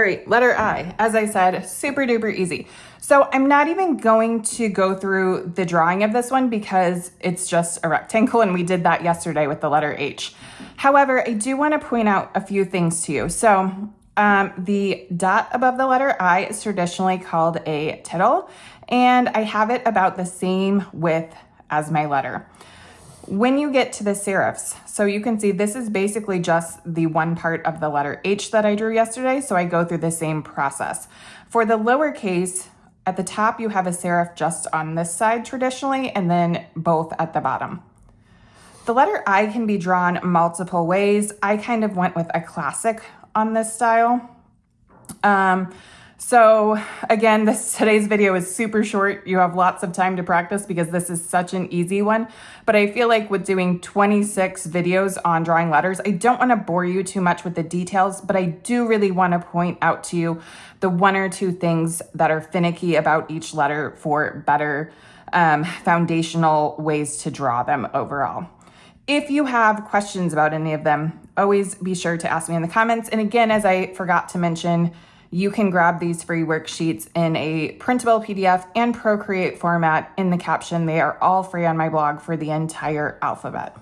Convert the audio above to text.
right, letter I. As I said, super duper easy. So I'm not even going to go through the drawing of this one because it's just a rectangle and we did that yesterday with the letter H. However, I do want to point out a few things to you. So the dot above the letter I is traditionally called a tittle, and I have it about the same width as my letter. When you get to the serifs, so you can see this is basically just the one part of the letter H that I drew yesterday, so I go through the same process. For the lowercase, at the top you have a serif just on this side traditionally, and then both at the bottom. The letter I can be drawn multiple ways. I kind of went with a classic on this style. So again, today's video is super short. You have lots of time to practice because this is such an easy one. But I feel like with doing 26 videos on drawing letters, I don't want to bore you too much with the details, but I do really want to point out to you the one or two things that are finicky about each letter for better foundational ways to draw them overall. If you have questions about any of them, always be sure to ask me in the comments. And again, as I forgot to mention, you can grab these free worksheets in a printable PDF and Procreate format in the caption. They are all free on my blog for the entire alphabet.